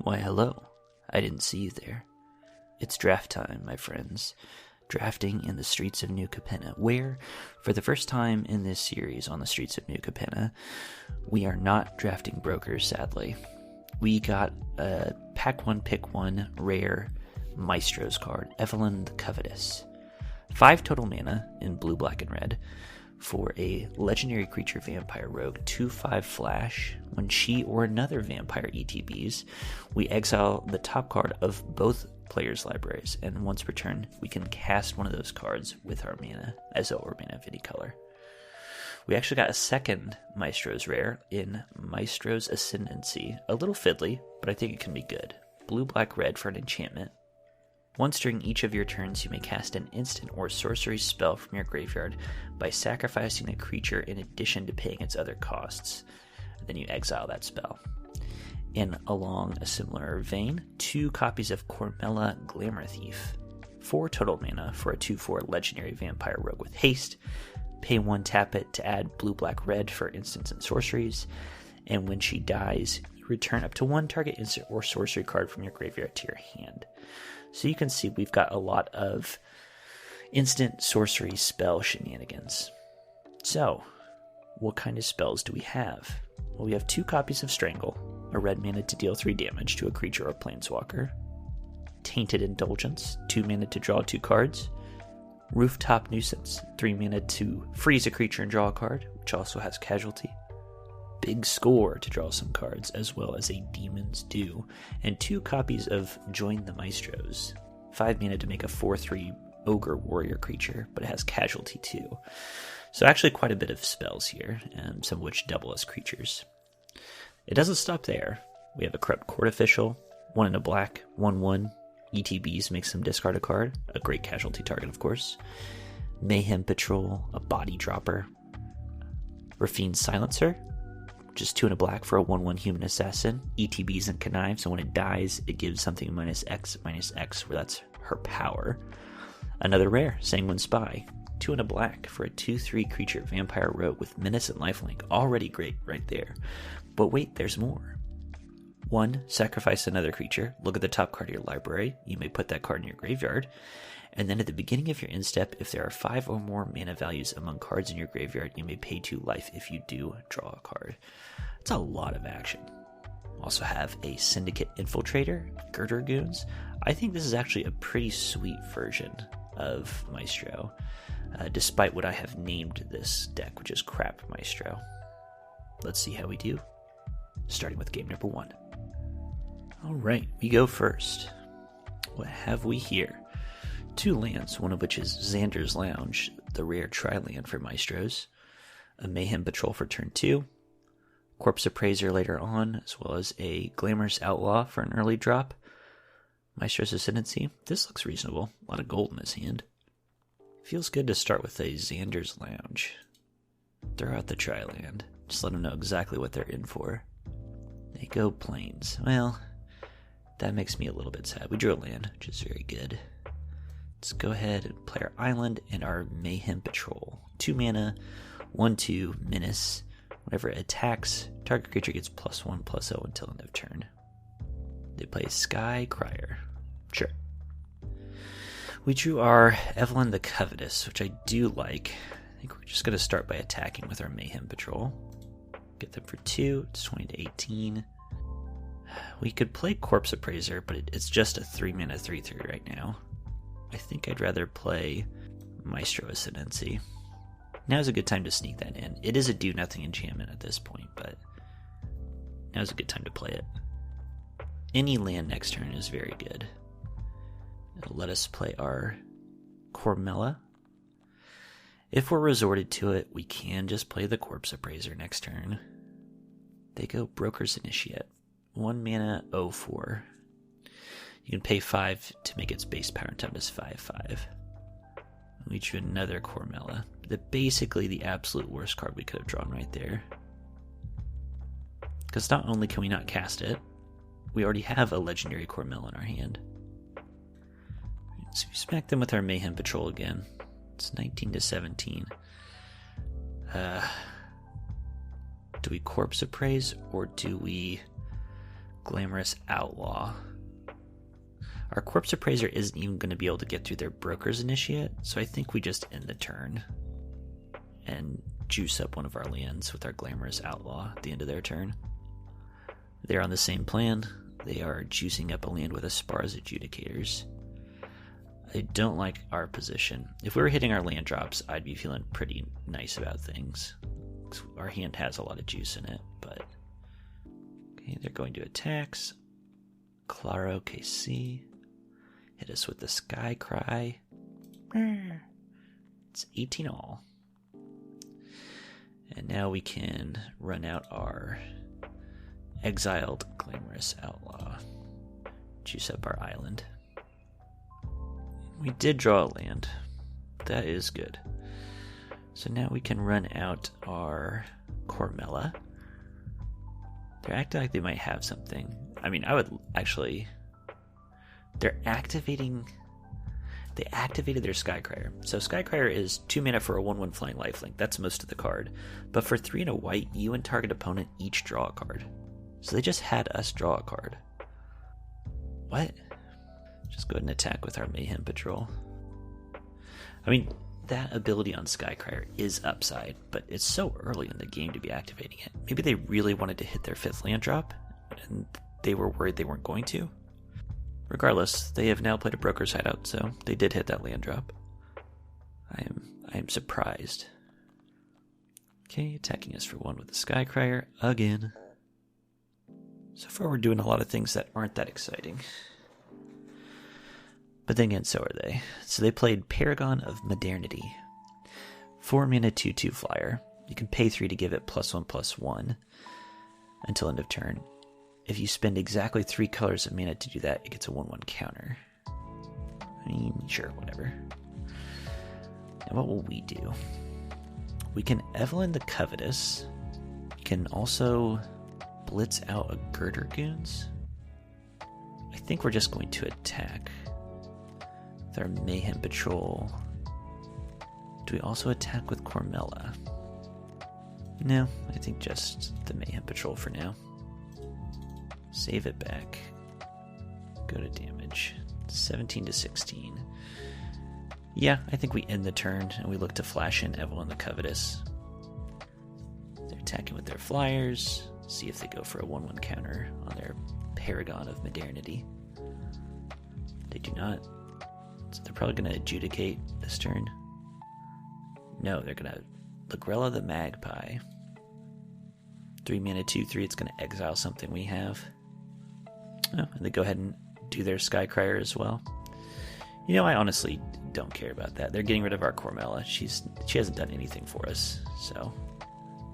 Why, hello. I didn't see you there. It's draft time, my friends. Drafting in the streets of New Capenna, where, for the first time in this series on the streets of New Capenna, we are not drafting brokers, sadly. We got a pack 1, pick 1 rare Maestros card, Evelyn the Covetous. 5 total mana in blue, black, and red for a legendary creature vampire rogue, 2/5 flash. When she or another vampire ETBs, we exile the top card of both players' libraries, and once per turn, we can cast one of those cards with our mana, as though our mana of any color. We actually got a second Maestros rare in Maestros Ascendancy. A little fiddly, but I think it can be good. Blue, black, red for an enchantment. Once during each of your turns, you may cast an instant or sorcery spell from your graveyard by sacrificing a creature in addition to paying its other costs. Then you exile that spell. And along a similar vein, 2 copies of Cormella Glamour Thief. 4 total mana for a 2/4 legendary vampire rogue with haste. Pay 1, tap it to add blue, black, red for instants and sorceries. And when she dies, you return up to 1 target instant or sorcery card from your graveyard to your hand. So you can see we've got a lot of instant sorcery spell shenanigans. So, what kind of spells do we have? Well, we have 2 copies of Strangle, a red mana to deal 3 damage to a creature or planeswalker. Tainted Indulgence, 2 mana to draw 2 cards. Rooftop Nuisance, 3 mana to freeze a creature and draw a card, which also has Casualty. Big Score to draw some cards, as well as a Demon's Due, and 2 copies of Join the Maestros. 5 mana to make a 4/3 Ogre Warrior creature, but it has Casualty too. So actually quite a bit of spells here, and some of which double as creatures. It doesn't stop there. We have a Corrupt Court Official, 1 in a black, 1/1. ETBs makes them discard a card, a great casualty target of course. Mayhem Patrol, a body dropper. Raffine's Silencer, just 2 in a black for a 1/1 human assassin. ETBs and connive, so when it dies, it gives something -X, where that's her power. Another rare, Sanguine Spy, 2 in a black for a 2/3 creature vampire rogue with menace and lifelink. Already great right there. But wait, there's more. 1, sacrifice another creature. Look at the top card of your library. You may put that card in your graveyard. And then at the beginning of your end step, if there are 5 or more mana values among cards in your graveyard, you may pay 2 life if you do draw a card. It's a lot of action. Also have a Syndicate Infiltrator, Girder Goons. I think this is actually a pretty sweet version of Maestro, despite what I have named this deck, which is Crap Maestro. Let's see how we do, starting with game number 1. Alright, we go first. What have we here? 2 lands, one of which is Xander's Lounge, the rare tri-land for Maestros. A Mayhem Patrol for turn 2. Corpse Appraiser later on, as well as a Glamorous Outlaw for an early drop. Maestros Ascendancy. This looks reasonable. A lot of gold in his hand. Feels good to start with a Xander's Lounge. Throw out the tri-land. Just let them know exactly what they're in for. They go Plains. Well, that makes me a little bit sad. We drew a land, which is very good. Let's go ahead and play our island and our Mayhem Patrol. 2 mana, 1/2, Menace. Whenever it attacks, target creature gets +1/+0 until end of turn. They play Sky Crier. Sure. We drew our Evelyn the Covetous, which I do like. I think we're just going to start by attacking with our Mayhem Patrol. Get them for 2. It's 20 to 18. We could play Corpse Appraiser, but it's just a 3 mana 3/3 right now. I think I'd rather play Maestro Ascendancy. Now's a good time to sneak that in. It is a do-nothing enchantment at this point, but now's a good time to play it. Any land next turn is very good. It'll let us play our Cormella. If we're resorted to it, we can just play the Corpse Appraiser next turn. They go Broker's Initiate. 1 mana, 0/4. You can pay 5 to make its base power down to 5/5. We drew another Cormella. Basically the absolute worst card we could have drawn right there. Because not only can we not cast it, we already have a legendary Cormella in our hand. So we smack them with our Mayhem Patrol again. It's 19 to 17. Do we Corpse Appraise or do we Glamorous Outlaw. Our Corpse Appraiser isn't even going to be able to get through their Broker's Initiate, so I think we just end the turn and juice up one of our lands with our Glamorous Outlaw at the end of their turn. They're on the same plan. They are juicing up a land with Aspar's Adjudicators. I don't like our position. If we were hitting our land drops, I'd be feeling pretty nice about things. Our hand has a lot of juice in it, but... Okay, they're going to attacks. Claro KC. Hit us with the Sky Cry. It's 18 all. And now we can run out our exiled Glamorous Outlaw. Juice up our island. We did draw a land. That is good. So now we can run out our Cormella. They're acting like they might have something. I mean, I would actually... They're activating... They activated their Skycrier. So Skycrier is 2 mana for a 1/1 flying lifelink. That's most of the card. But for 3 and a white, you and target opponent each draw a card. So they just had us draw a card. What? Just go ahead and attack with our Mayhem Patrol. I mean, that ability on Skycrier is upside, but it's so early in the game to be activating it. Maybe they really wanted to hit their 5th land drop, and they were worried they weren't going to. Regardless, they have now played a Broker's Hideout, so they did hit that land drop. I am surprised. Okay, attacking us for 1 with the Skycrier again. So far we're doing a lot of things that aren't that exciting. But then again, so are they. So they played Paragon of Modernity. 4 mana 2/2 flyer. You can pay 3 to give it +1/+1 until end of turn. If you spend exactly 3 colors of mana to do that, it gets a 1/1 counter. I mean, sure, whatever. And what will we do? We can Evelyn the Covetous. We can also blitz out a Girder Goons. I think we're just going to attack with our Mayhem Patrol. Do we also attack with Cormella? No, I think just the Mayhem Patrol for now. Save it back. Go to damage. 17 to 16. Yeah, I think we end the turn and we look to flash in Evelyn the Covetous. They're attacking with their flyers. See if they go for a 1/1 counter on their Paragon of Modernity. They do not. So they're probably going to adjudicate this turn. No, they're going to Lagrella the Magpie. 3 mana 2/3. It's going to exile something we have. Oh, and they go ahead and do their Skycrier as well. You know, I honestly don't care about that. They're getting rid of our Cormella. She hasn't done anything for us, so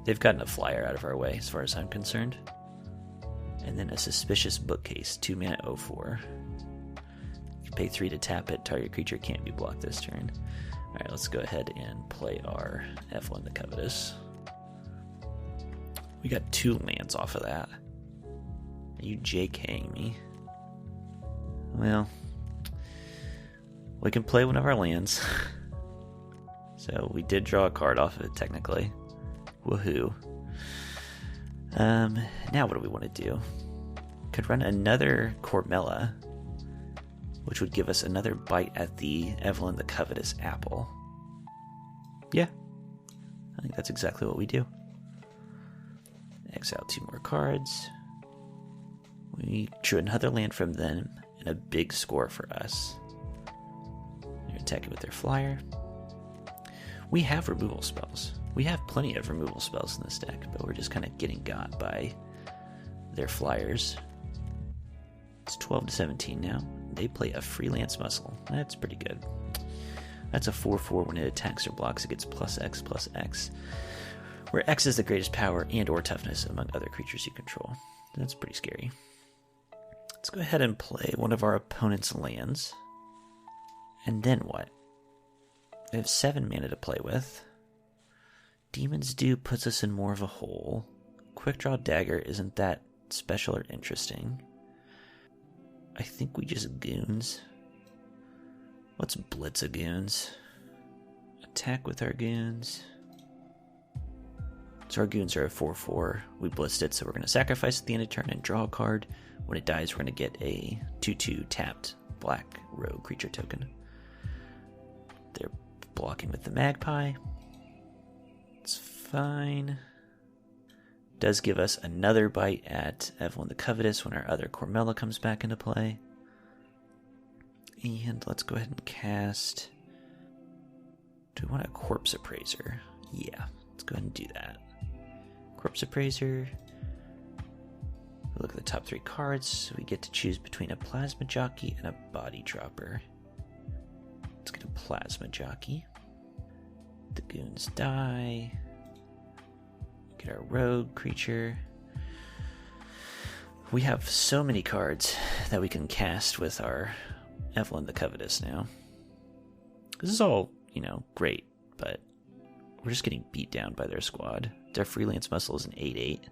they've gotten a flyer out of our way as far as I'm concerned. And then a Suspicious Bookcase, 2 mana 0/4. You pay 3 to tap it. Target creature can't be blocked this turn. Alright, let's go ahead and play our Evelyn the Covetous. We got 2 lands off of that. Are you JKing me? Well, we can play one of our lands. So we did draw a card off of it, technically. Woohoo. Now what do we want to do? Could run another Cormella, which would give us another bite at the Evelyn the Covetous apple. Yeah, I think that's exactly what we do. Exile 2 more cards. We drew another land from them and a big score for us. They're attacking with their flyer. We have removal spells. We have plenty of removal spells in this deck, but we're just kind of getting got by their flyers. It's 12 to 17 now. They play a Freelance Muscle. That's pretty good. That's a 4/4 when it attacks or blocks. It gets +X/+X, where X is the greatest power and or toughness among other creatures you control. That's pretty scary. Let's go ahead and play one of our opponent's lands. And then what? They have 7 mana to play with. Demon's Due puts us in more of a hole. Quick Draw Dagger isn't that special or interesting. I think we just goons. Let's blitz a goons. Attack with our goons. So our goons are a 4/4. We blitzed it, so we're going to sacrifice at the end of turn and draw a card. When it dies, we're going to get a 2/2 tapped black rogue creature token. They're blocking with the magpie. It's fine. Does give us another bite at Evelyn the Covetous when our other Cormella comes back into play. And let's go ahead and cast... Do we want a Corpse Appraiser? Yeah, let's go ahead and do that. Corpse Appraiser. We look at the top 3 cards, so we get to choose between a Plasma Jockey and a Body Dropper. Let's get a Plasma Jockey. The goons die. Get our rogue creature. We have so many cards that we can cast with our Evelyn the Covetous now. This is all, great, but we're just getting beat down by their squad. Their Freelance Muscle is an 8/8.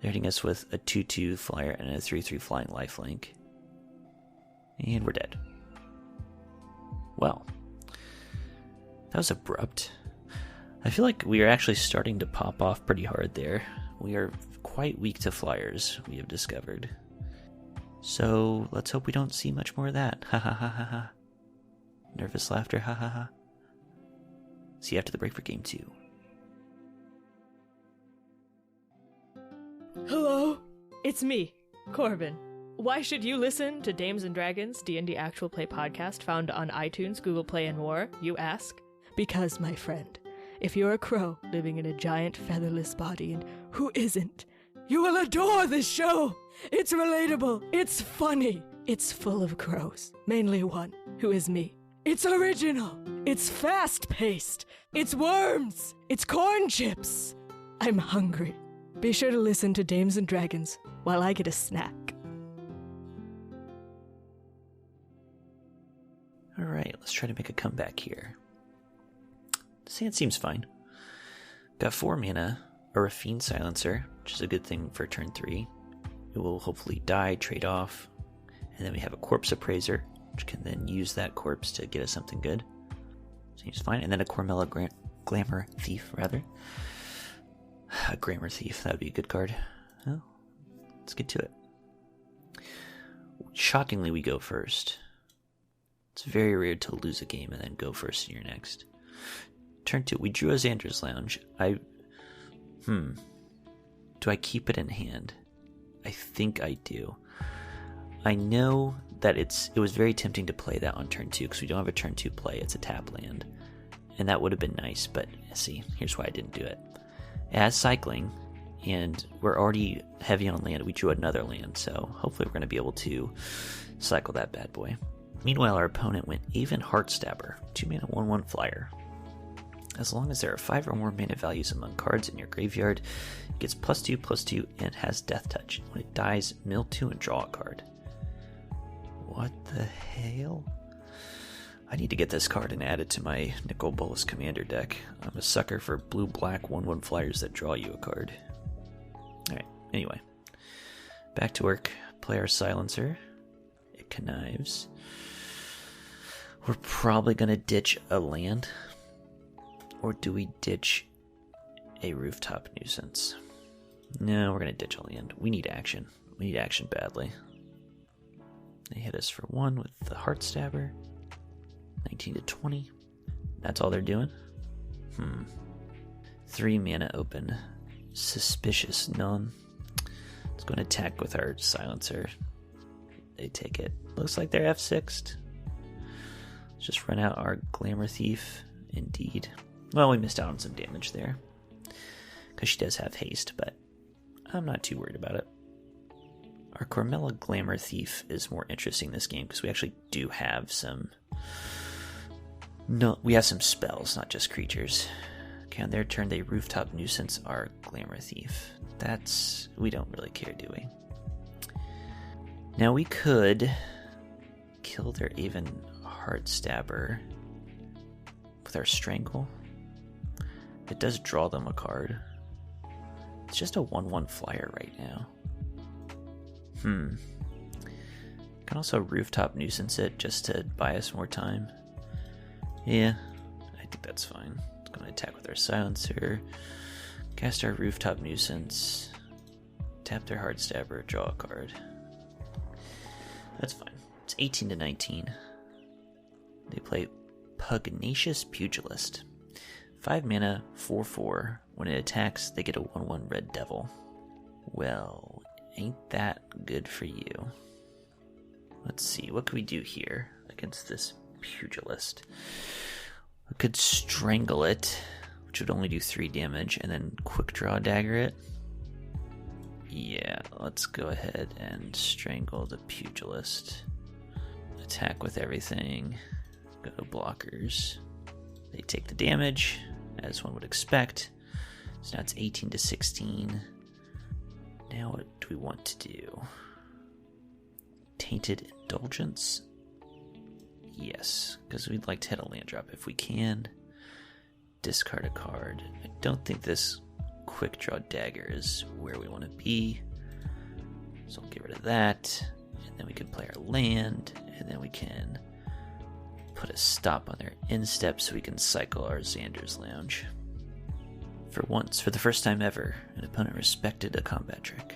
They're hitting us with a 2/2 flyer and a 3/3 flying lifelink. And we're dead. Well, that was abrupt. I feel like we are actually starting to pop off pretty hard there. We are quite weak to flyers, we have discovered. So let's hope we don't see much more of that. Ha ha ha ha ha. Nervous laughter, ha ha ha. See you after the break for game 2. Hello, it's me, Corbin. Why should you listen to Dames and Dragons D&D Actual Play podcast found on iTunes, Google Play, and more, you ask? Because, my friend, if you're a crow living in a giant featherless body, and who isn't, you will adore this show! It's relatable, it's funny, it's full of crows, mainly one, who is me. It's original, it's fast-paced, it's worms, it's corn chips. I'm hungry. Be sure to listen to Dames and Dragons while I get a snack. Alright, let's try to make a comeback here. This hand seems fine. Got 4 mana, a Rafine Silencer, which is a good thing for turn 3. It will hopefully die, trade off. And then we have a Corpse Appraiser, which can then use that corpse to get us something good. Seems fine. And then a Cormella Glamour Thief, rather. A Grammar Thief, that would be a good card. Well, let's get to it. Shockingly, we go first. It's very rare to lose a game and then go first in your next. Turn 2, we drew a Xander's Lounge. Do I keep it in hand? I think I do. I know that it was very tempting to play that on turn 2 because we don't have a turn 2 play. It's a tap land. And that would have been nice, but see, here's why I didn't do it. It has cycling, and we're already heavy on land. We drew another land, so hopefully we're going to be able to cycle that bad boy. Meanwhile, our opponent went even Heartstabber, 2 mana 1/1 flyer. As long as there are 5 or more mana values among cards in your graveyard, it gets +2/+2 and has Death Touch. When it dies, mill 2 and draw a card. What the hell? I need to get this card and add it to my Nicol Bolas Commander deck. I'm a sucker for blue-black 1/1 flyers that draw you a card. Alright, anyway. Back to work. Play our Silencer. It connives. We're probably going to ditch a land. Or do we ditch a Rooftop Nuisance? No, we're going to ditch a land. We need action. We need action badly. They hit us for 1 with the Heartstabber. 19-20. That's all they're doing? 3 mana open. Suspicious. None. Let's go and attack with our Silencer. They take it. Looks like they're F6'd. Let's just run out our Glamour Thief. Indeed. Well, we missed out on some damage there. Because she does have haste, but I'm not too worried about it. Our Cormella Glamour Thief is more interesting this game because we actually do have some... No, we have some spells, not just creatures. Okay, on their turn, they Rooftop Nuisance our Glamour Thief. We don't really care, do we? Now we could kill their even Heartstabber with our Strangle. It does draw them a card. It's just a 1/1 flyer right now. Can also Rooftop Nuisance it just to buy us more time. Yeah, I think that's fine. It's going to attack with our Silencer. Cast our Rooftop Nuisance. Tap their Hardstabber, draw a card. That's fine. It's 18 to 19. They play Pugnacious Pugilist. 5 mana, 4/4. When it attacks, they get a 1/1 red devil. Well, ain't that good for you. Let's see, what can we do here against this Pugilist? We could Strangle it, which would only do 3 damage, and then Quick Draw Dagger it. Yeah, let's go ahead and Strangle the Pugilist. Attack with everything. Go to blockers. They take the damage, as one would expect. So now it's 18 to 16. Now what do we want to do? Tainted Indulgence? Yes, because we'd like to hit a land drop if we can. Discard a card. I don't think this Quick Draw Dagger is where we want to be. So I'll get rid of that. And then we can play our land. And then we can put a stop on their instep so we can cycle our Xander's Lounge. For once, for the first time ever, an opponent respected a combat trick.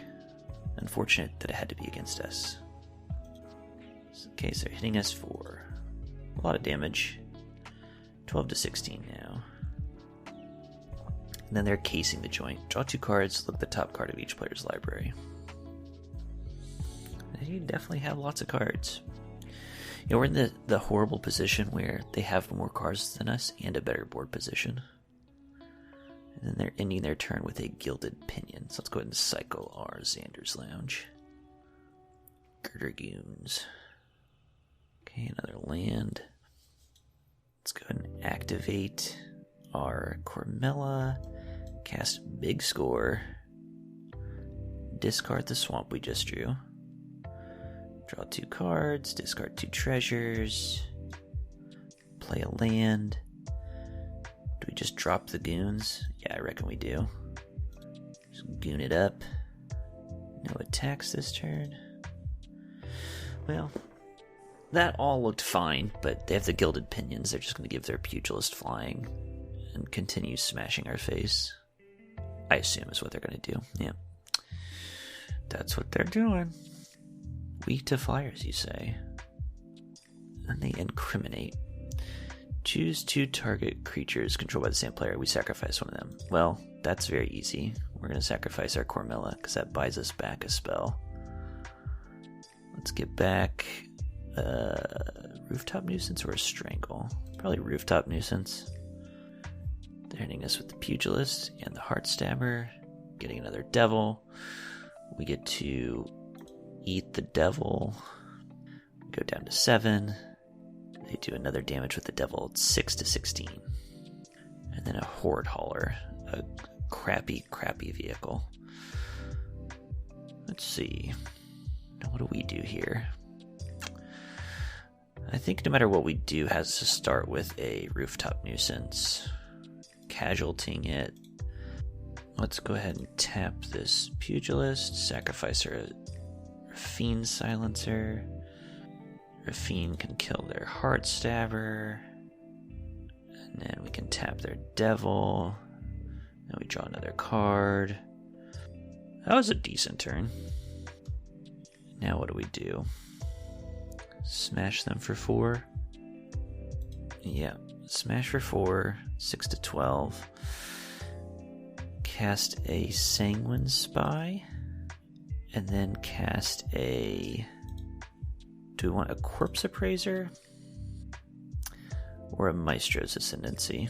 Unfortunate that it had to be against us. Okay, so they're hitting us for a lot of damage. 12 to 16 now. And then they're casing the joint. Draw 2 cards, look at the top card of each player's library. They definitely have lots of cards. You know, we're in the horrible position where they have more cards than us and a better board position. And then they're ending their turn with a Gilded Pinion. So let's go ahead and cycle our Xander's Lounge. Girder Goons. Okay, another land. Let's go ahead and activate our Cormella. Cast Big Score. Discard the swamp we just drew. Draw 2 cards, discard 2 treasures. Play a land. Do we just drop the goons? Yeah, I reckon we do. Just goon it up. No attacks this turn. Well, that all looked fine, but they have the Gilded Pinions. They're just going to give their Pugilist flying and continue smashing our face. I assume is what they're going to do. Yeah. That's what they're doing. Weak to flyers, you say. And they incriminate. Choose 2 target creatures controlled by the same player. We sacrifice one of them. Well, that's very easy. We're going to sacrifice our Cormella, because that buys us back a spell. Let's get back Rooftop Nuisance or a Strangle. Probably Rooftop Nuisance. They're hitting us with the Pugilist and the Heartstabber. Getting another Devil. We get to eat the Devil. Go down to 7. They do another damage with the Devil. It's 6 to 16. And then a Horde Hauler. A crappy vehicle. Let's see. Now what do we do here? I think no matter what we do has to start with a Rooftop Nuisance. Casualtying it. Let's go ahead and tap this Pugilist. Sacrifice our Rafine Silencer. Rafine can kill their Heartstabber. And then we can tap their Devil. Then we draw another card. That was a decent turn. Now what do we do? Smash them for 4? Yeah, smash for 4. 6 to 12. Cast a Sanguine Spy. And then cast a... Do we want a Corpse Appraiser? Or a Maestro's Ascendancy?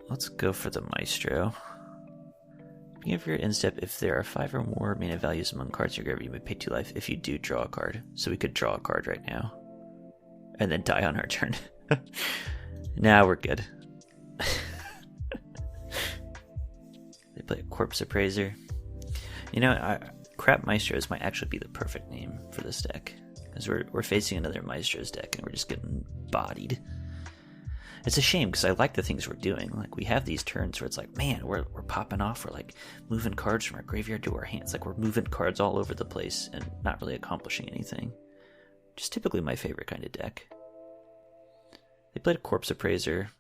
Let's go for the Maestro. Beginning of your instep, if there are 5 or more mana values among cards in your graveyard, you may pay 2 life if you do draw a card. So we could draw a card right now. And then die on our turn. Now we're good. They play a Corpse Appraiser. You know, Crap Maestros might actually be the perfect name for this deck. Because we're facing another Maestros deck and we're just getting bodied. It's a shame because I like the things we're doing. Like, we have these turns where it's like, man, we're popping off. We're like moving cards from our graveyard to our hands. Like, we're moving cards all over the place and not really accomplishing anything. Just typically my favorite kind of deck. They played a Corpse Appraiser,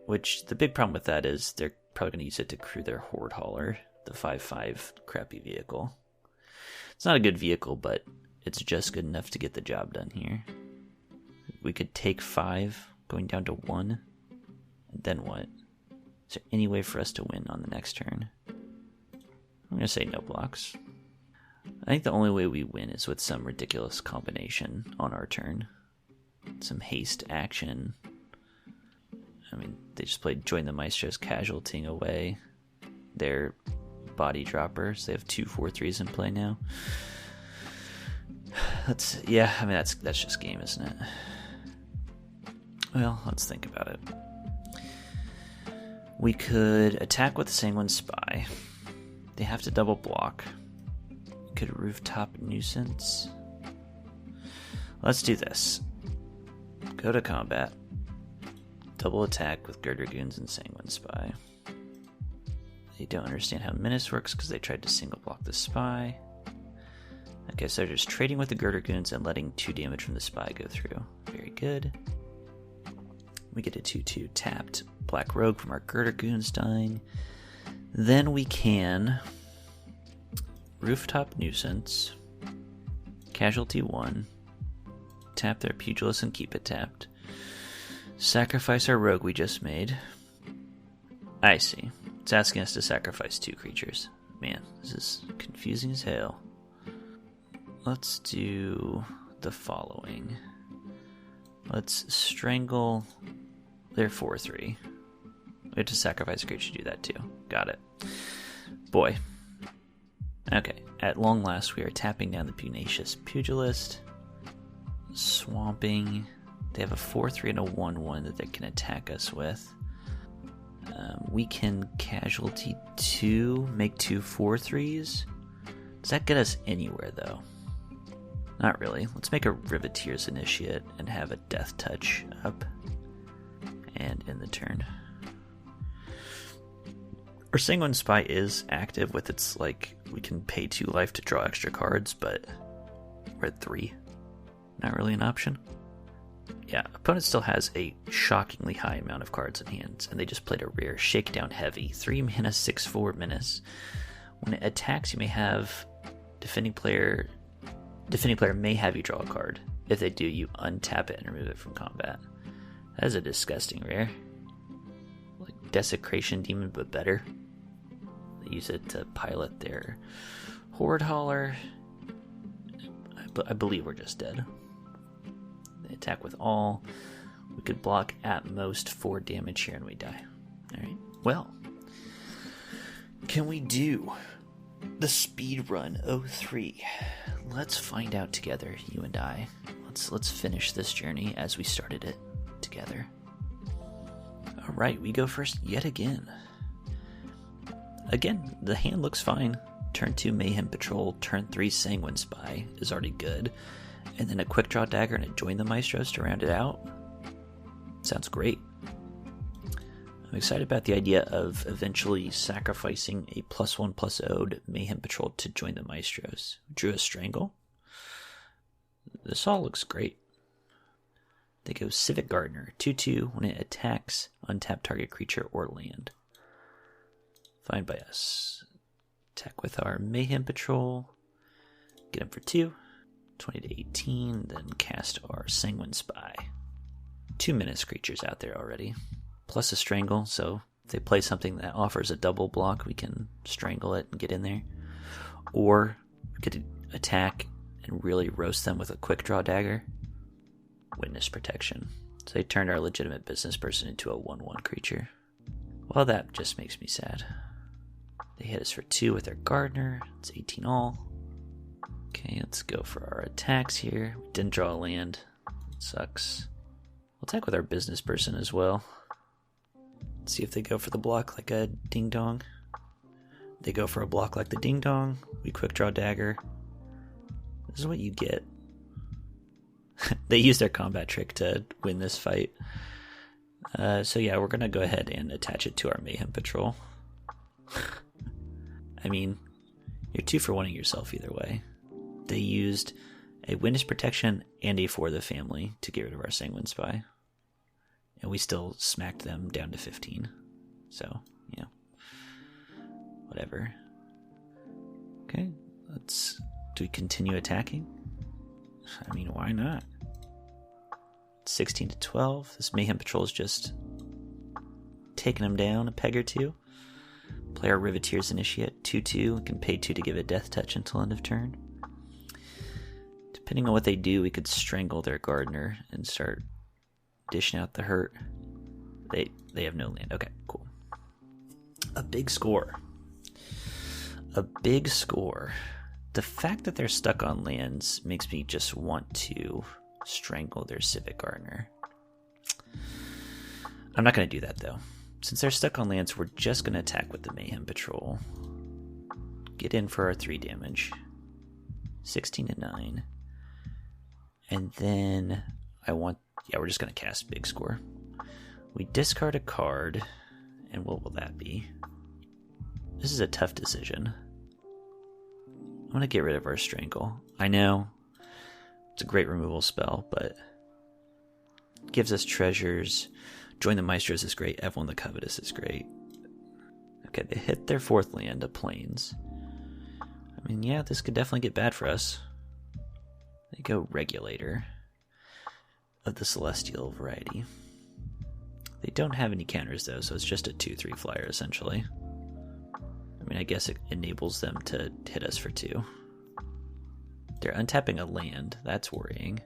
which the big problem with that is they're probably going to use it to crew their Horde Hauler, the 5/5 crappy vehicle. It's not a good vehicle, but it's just good enough to get the job done here. We could take 5, going down to 1, and then what? Is there any way for us to win on the next turn? I'm going to say no blocks. I think the only way we win is with some ridiculous combination on our turn. Some haste action. I mean, they just played Join the Maestros, casualtying away their body droppers. They have 2 4/3s in play now. That's just game, isn't it? Well, let's think about it. We could attack with the Sanguine Spy. They have to double block. We could Rooftop Nuisance. Let's do this. Go to combat. Double attack with Girder Goons and Sanguine Spy. They don't understand how Menace works because they tried to single block the Spy. Okay, so they're just trading with the Girder Goons and letting 2 damage from the Spy go through. Very good. We get a 2/2 tapped Black Rogue from our Girder Goons dying. Then we can Rooftop Nuisance, Casualty 1, tap their Pugilist and keep it tapped, sacrifice our Rogue we just made. I see. It's asking us to sacrifice 2 creatures. Man, this is confusing as hell. Let's do the following. Let's strangle their 4/3. We have to sacrifice a creature to do that too. Got it. Boy. Okay, at long last we are tapping down the Pugnacious Pugilist. Swamping. They have a 4/3 and a 1/1 that they can attack us with. We can casualty 2, make 2 4/3s. Does that get us anywhere though? Not really. Let's make a Riveteer's Initiate and have a Death Touch up and end the turn. Our Sanguine Spy is active with its, we can pay 2 life to draw extra cards, but we're at 3. Not really an option. Yeah, opponent still has a shockingly high amount of cards in hand, and they just played a rare Shakedown Heavy, 3 mana, 6/4 Menace. When it attacks, you may have defending player may have you draw a card. If they do, you untap it and remove it from combat. That is a disgusting rare. Like Desecration Demon, but better. They use it to pilot their Horde Hauler. I believe we're just dead. They attack with all. We could block at most 4 damage here and we die. Alright, well. Can we do the speed run 03? Let's find out together, you and I. Let's finish this journey as we started it together. Alright, we go first yet again. Again, the hand looks fine. Turn 2 Mayhem Patrol, turn 3 Sanguine Spy is already good. And then a Quick Draw Dagger and a Join the Maestros to round it out. Sounds great. I'm excited about the idea of eventually sacrificing a +1/+0 Mayhem Patrol to Join the Maestros. Drew a Strangle. This all looks great. They go Civic Gardener, 2/2. When it attacks, untap target creature or land. Fine by us. Attack with our Mayhem Patrol. Get him for 2. 20 to 18. Then cast our Sanguine Spy. 2 menace creatures out there already. Plus a Strangle, so if they play something that offers a double block, we can strangle it and get in there. Or we could attack and really roast them with a Quick Draw Dagger. Witness Protection. So they turned our legitimate business person into a 1/1 creature. Well, that just makes me sad. They hit us for 2 with their Gardener. It's 18 all. Okay, let's go for our attacks here. We didn't draw a land. It sucks. We'll attack with our business person as well. Let's see if they go for the block like a Ding Dong. They go for a block like the Ding Dong. We Quick Draw Dagger. This is what you get. They use their combat trick to win this fight. So yeah, we're going to go ahead and attach it to our Mayhem Patrol. I mean, you're 2 for 1ing yourself either way. They used a Witness Protection and a For the Family to get rid of our Sanguine Spy. And we still smacked them down to 15. So, yeah. whatever. Okay, do we continue attacking? I mean, why not? 16 to 12. This Mayhem Patrol is just taking them down a peg or two. Play our Riveteer's Initiate, 2/2. We can pay 2 to give a Death Touch until end of turn. Depending on what they do, we could strangle their Gardener and start dishing out the hurt. They have no land. Okay, cool. A big score. A big score. The fact that they're stuck on lands makes me just want to strangle their Civic Gardener. I'm not going to do that, though. Since they're stuck on lands, we're just going to attack with the Mayhem Patrol. Get in for our 3 damage. 16 to 9. And then we're just going to cast Big Score. We discard a card, and what will that be? This is a tough decision. I'm going to get rid of our Strangle. I know it's a great removal spell, but it gives us treasures. Join the Maestros is great. Evelyn the Covetous is great. Okay, they hit their 4th land of Plains. I mean, yeah, this could definitely get bad for us. They go Regulator of the Celestial variety. They don't have any counters, though, so it's just a 2/3 flyer, essentially. I mean, I guess it enables them to hit us for 2. They're untapping a land. That's worrying.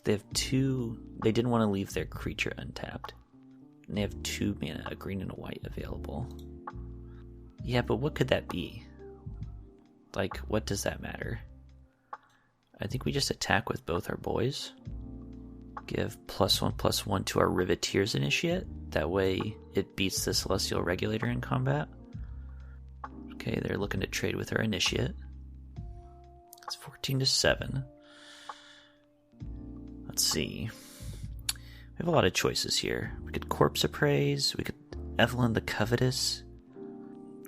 They have 2... They didn't want to leave their creature untapped. And they have 2 mana, a green and a white, available. Yeah, but what could that be? Like, what does that matter? I think we just attack with both our boys. Give +1/+1 to our Riveteer's Initiate. That way it beats the Celestial Regulator in combat. Okay, they're looking to trade with our Initiate. It's 14 to 7. Let's see. We have a lot of choices here. We could Corpse Appraise. We could Evelyn the Covetous.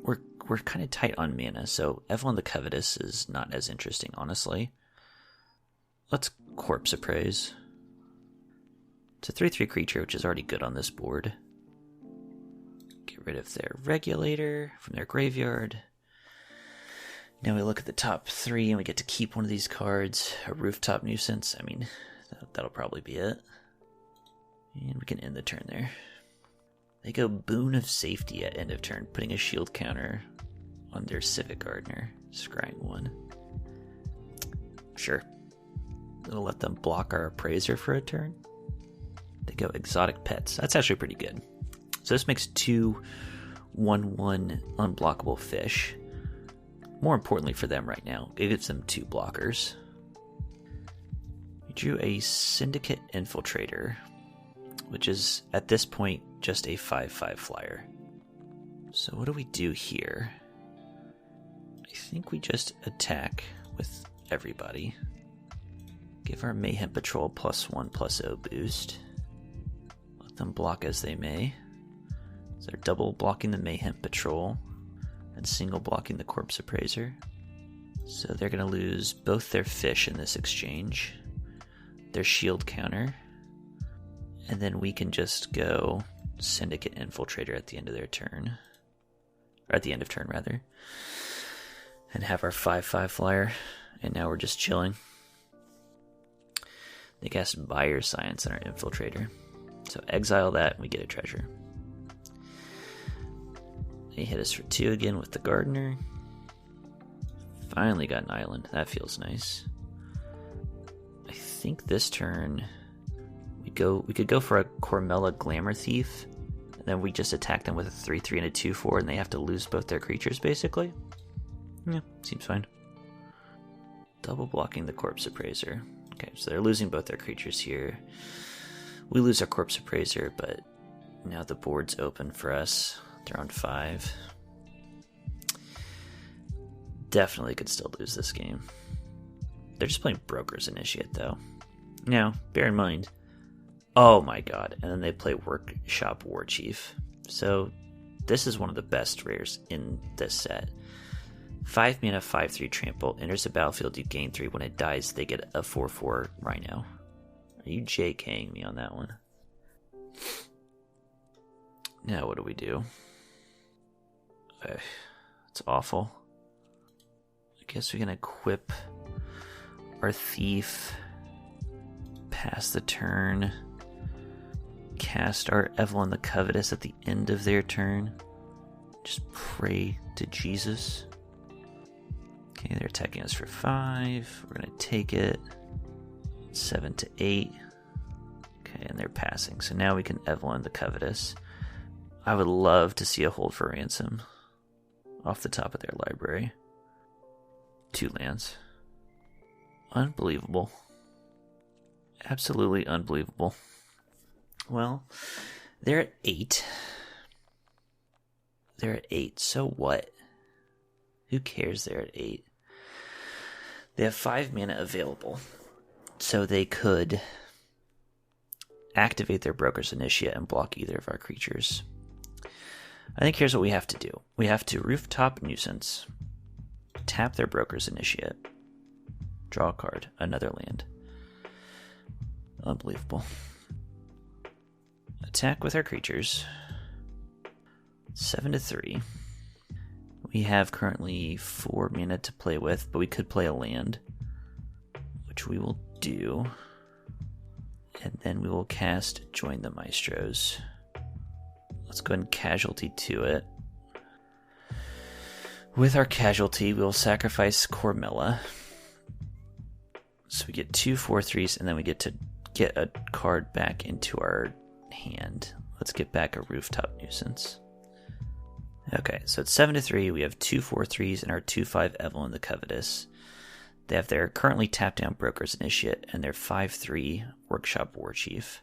We're kind of tight on mana, so Evelyn the Covetous is not as interesting, honestly. Let's Corpse Appraise. It's a 3/3 creature, which is already good on this board. Get rid of their Regulator from their graveyard. Now we look at the top 3 and we get to keep one of these cards. A Rooftop Nuisance. I mean, that'll probably be it. And we can end the turn there. They go Boon of Safety at end of turn, putting a shield counter on their Civic Gardener. Scrying 1. Sure. It'll let them block our Appraiser for a turn. They go Exotic Pets. That's actually pretty good. So this makes 2 1/1 unblockable fish. More importantly for them right now, it gives them 2 blockers. We drew a Syndicate Infiltrator, which is at this point just a 5/5 flyer. So what do we do here? I think we just attack with everybody. Give our Mayhem Patrol +1/+0 boost. Let them block as they may. So they're double blocking the Mayhem Patrol and single blocking the Corpse Appraiser. So they're going to lose both their fish in this exchange, their shield counter, and then we can just go Syndicate Infiltrator at the end of their turn. Or at the end of turn, rather. And have our 5/5 flyer. And now we're just chilling. They cast Buyer Science on our Infiltrator. So exile that and we get a treasure. They hit us for 2 again with the Gardener. Finally got an island. That feels nice. I think this turn we could go for a Cormella Glamour Thief, and then we just attack them with a 3/3 and a 2/4, and they have to lose both their creatures, basically. Yeah, seems fine. Double blocking the Corpse Appraiser. Okay, so they're losing both their creatures here. We lose our Corpse Appraiser, but now the board's open for us. They're on 5. Definitely could still lose this game. They're just playing Broker's Initiate, though. Now, bear in mind... Oh my god, and then they play Workshop War Chief. So, this is one of the best rares in this set. 5 mana, 5/3 trample, enters the battlefield, you gain 3. When it dies, they get a 4/4 Rhino. Are you JKing me on that one? Now, what do we do? It's awful. I guess we can equip our thief, pass the turn, cast our Evelyn the Covetous at the end of their turn. Just pray to Jesus. Okay, they're attacking us for 5. We're going to take it. 7 to 8. Okay, and they're passing. So now we can Evelyn the Covetous. I would love to see a hold for ransom off the top of their library. 2 lands. Unbelievable. Absolutely unbelievable. Well, they're at 8. They're at 8. So what? Who cares they're at 8? They have 5 mana available. So they could activate their Broker's Initiate and block either of our creatures. I think here's what we have to do. We have to Rooftop Nuisance, tap their Broker's Initiate, draw a card, another land. Unbelievable. Attack with our creatures. 7 to 3. We have currently 4 mana to play with, but we could play a land, which we will do. And then we will cast Join the Maestros. Let's go ahead and casualty to it. With our casualty, we will sacrifice Cormella. So we get 2 4/3s, and then we get to get a card back into our hand. Let's get back a Rooftop Nuisance. Okay, so it's 7 to 3. We have 2 4/3s and our 2/5 Evelyn the Covetous. They have their currently tapped down Broker's Initiate and their 5/3 Workshop Warchief.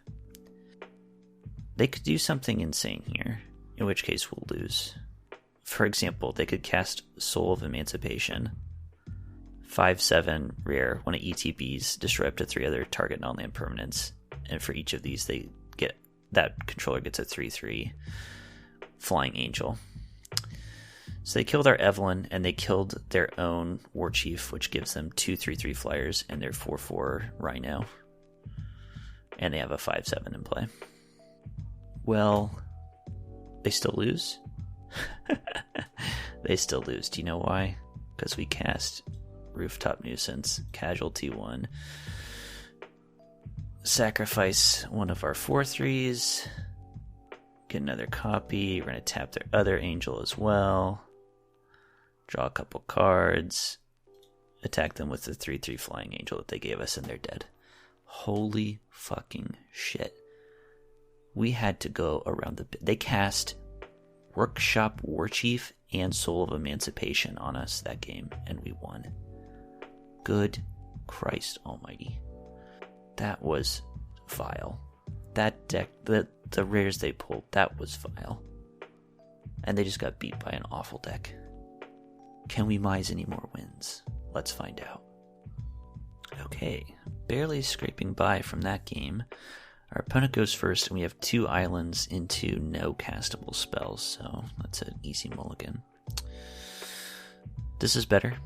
They could do something insane here, in which case we'll lose. For example, they could cast Soul of Emancipation. 5/7 rare. When it ETBs, destroy up to 3 other target non-land permanents. And for each of these, they get that controller gets a 3/3 Flying Angel. So they killed our Evelyn, and they killed their own Warchief, which gives them 2 3/3 flyers and their 4/4 Rhino. And they have a 5/7 in play. Well, they still lose? They still lose. Do you know why? Because we cast Rooftop Nuisance, casualty 1, sacrifice one of our 4/3s, get another copy. We're going to tap their other angel as well, draw a couple cards, attack them with the 3/3 Flying Angel that they gave us, and they're dead. Holy fucking shit. We had to go around the... They cast Workshop Warchief and Soul of Emancipation on us that game, and we won. Good Christ almighty. That was vile. That deck, the rares they pulled, that was vile. And they just got beat by an awful deck. Can we mise any more wins? Let's find out. Okay, barely scraping by from that game. Our opponent goes first, and we have 2 islands into no castable spells, so that's an easy mulligan. This is better.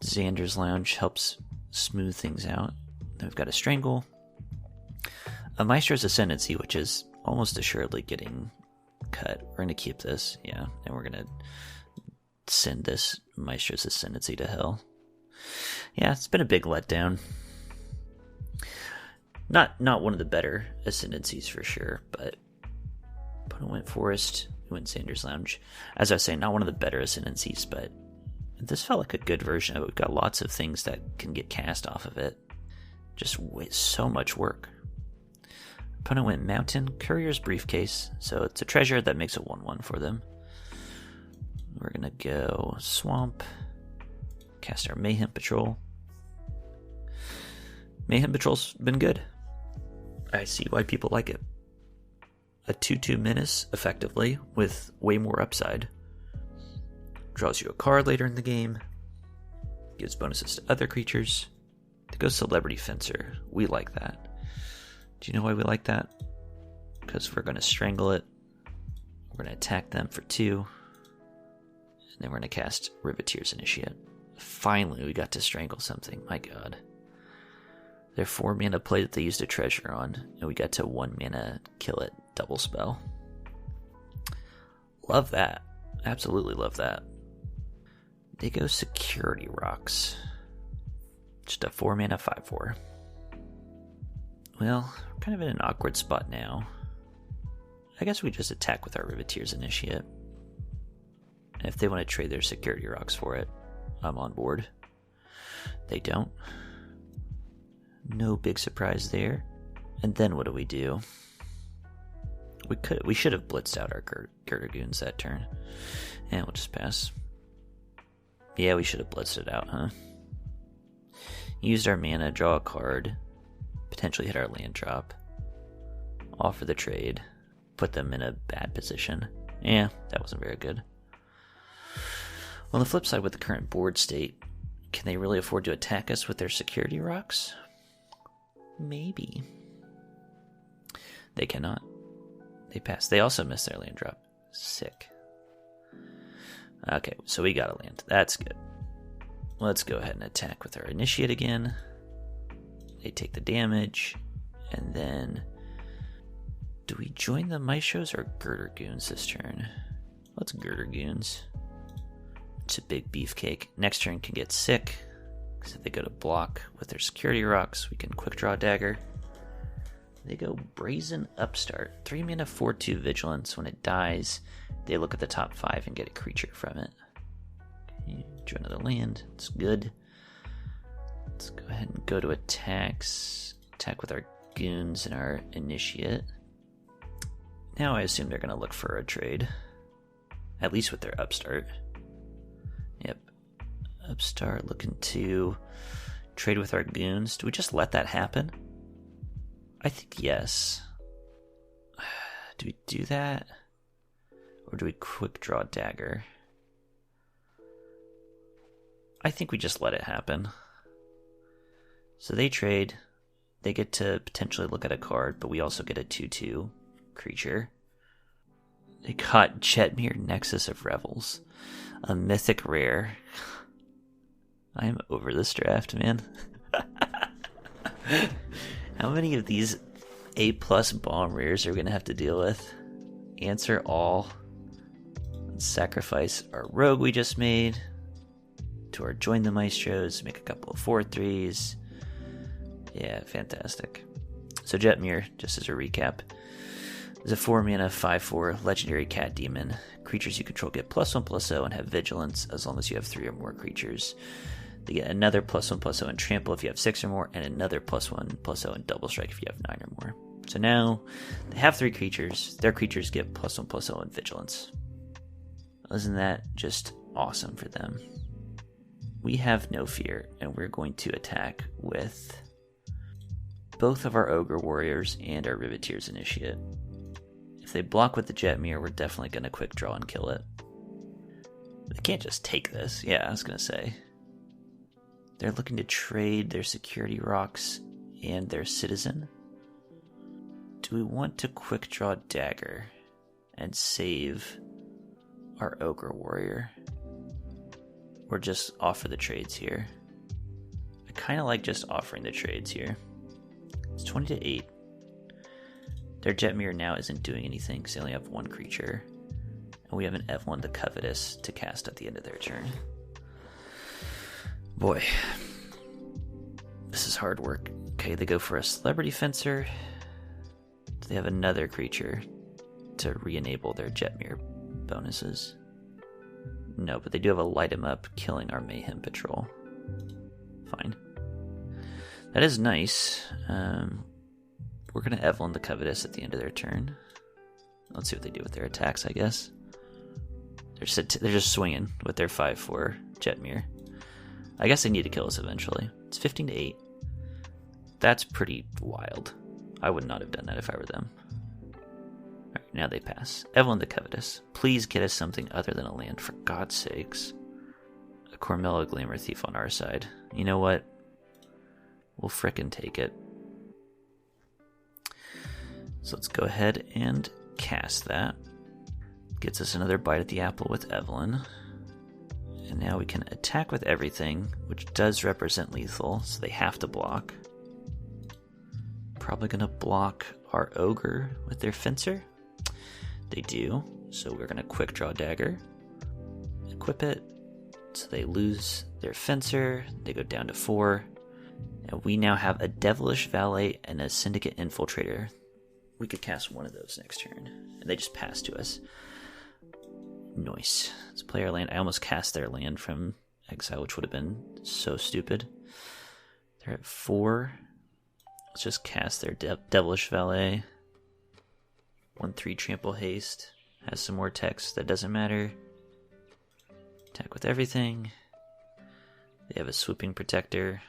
Xander's Lounge helps smooth things out. Then we've got a Strangle, a Maestro's Ascendancy, which is almost assuredly getting cut. We're going to keep this, yeah, and we're going to send this Maestro's Ascendancy to hell. Yeah, it's been a big letdown. Not one of the better Ascendancies for sure, but opponent went Forest, we went Xander's Lounge. As I was saying, not one of the better Ascendancies, but this felt like a good version of it. We've got lots of things that can get cast off of it. Just so much work. Opponent went Mountain, Courier's Briefcase, so it's a treasure that makes a 1/1 for them. We're going to go Swamp, cast our Mayhem Patrol. Mayhem Patrol's been good. I see why people like it. A 2/2 menace, effectively, with way more upside. Draws you a card later in the game. Gives bonuses to other creatures. To go Celebrity Fencer. We like that. Do you know why we like that? Because we're going to Strangle it. We're going to attack them for 2. And then we're going to cast Riveteer's Initiate. Finally, we got to Strangle something. My god. Their 4 mana play that they used a treasure on, and we got to 1 mana kill it, double spell. Love that. Absolutely love that. They go Security Rocks. Just a 4-mana 5/4. Well, we're kind of in an awkward spot now. I guess we just attack with our Riveteer's Initiate. And if they want to trade their Security Rocks for it, I'm on board. They don't. No big surprise there. And then what do? We should have blitzed out our Girder Goons that turn. And we'll just pass. Yeah, we should have blitzed it out, huh? Used our mana, draw a card, potentially hit our land drop, offer the trade, put them in a bad position. Yeah, that wasn't very good. On the flip side, with the current board state, can they really afford to attack us with their Security Rocks? Maybe. They cannot. They pass. They also missed their land drop. Sick. Okay, so we got a land. That's good. Let's go ahead and attack with our Initiate again. They take the damage. And then... do we join the Maestros or Girder Goons this turn? Let's Girder Goons. It's a big beefcake. Next turn can get sick. Because if they go to block with their Security Rocks, we can quick draw Dagger. They go Brazen Upstart. 3-mana 4/2 Vigilance. When it dies, they look at the top 5 and get a creature from it. Okay, draw another land. It's good. Let's go ahead and go to attacks. Attack with our Goons and our Initiate. Now I assume they're going to look for a trade. At least with their Upstart. Yep. Upstart looking to trade with our Goons. Do we just let that happen? I think yes. Do we do that? Or do we quick draw Dagger? I think we just let it happen. So they trade. They get to potentially look at a card, but we also get a 2/2 creature. They got Jetmir Nexus of Revels. A mythic rare. I am over this draft, man. How many of these A+ bomb rares are we going to have to deal with? Answer all. Let's sacrifice our rogue we just made to our Join the Maestros, make a couple of 4/3s. Yeah, fantastic. So Jetmir, just as a recap, is a 4-mana 5/4 legendary cat demon. Creatures you control get +1/+0 and have vigilance as long as you have 3 or more creatures. They get another +1/+0 and trample if you have 6 or more, and another +1/+0 and double strike if you have 9 or more. So now they have 3 creatures. Their creatures get +1/+0 and vigilance. Isn't that just awesome for them? We have no fear, and we're going to attack with both of our Ogre Warriors and our Riveteer's Initiate. If they block with the Jetmir, we're definitely going to quick draw and kill it. They can't just take this. Yeah, I was going to say. They're looking to trade their Security Rocks and their Citizen. Do we want to quick draw Dagger and save our Ogre Warrior? Or just offer the trades here? I kind of like just offering the trades here. It's 20-8. Their Jetmir now isn't doing anything because they only have 1 creature. And we have an Evelyn the Covetous to cast at the end of their turn. Boy. This is hard work. Okay, they go for a Celebrity Fencer. They have another creature to re-enable their Jetmir bonuses. No, but they do have a Light 'em Up, killing our Mayhem Patrol. Fine. That is nice. We're going to Evelyn the Covetous at the end of their turn. Let's see what they do with their attacks, I guess. They're just swinging with their 5/4 Jetmir. I guess they need to kill us eventually. It's 15-8. That's pretty wild. I would not have done that if I were them. Alright, now they pass. Evelyn the Covetous. Please get us something other than a land, for God's sakes. A Cormello Glamour Thief on our side. You know what? We'll frickin' take it. So let's go ahead and cast that. Gets us another bite at the apple with Evelyn. And now we can attack with everything, which does represent lethal, so they have to block. Probably going to block our Ogre with their Fencer. They do, so we're going to quick draw Dagger. Equip it. So they lose their Fencer, they go down to 4, and we now have a Devilish Valet and a Syndicate Infiltrator. We could cast one of those next turn, and they just pass to us. Nice. Let's play our land. I almost cast their land from exile, which would have been so stupid. They're at 4. Let's just cast their Devilish Valet. 1/3 Trample Haste. Has some more text. That doesn't matter. Attack with everything. They have a Swooping Protector.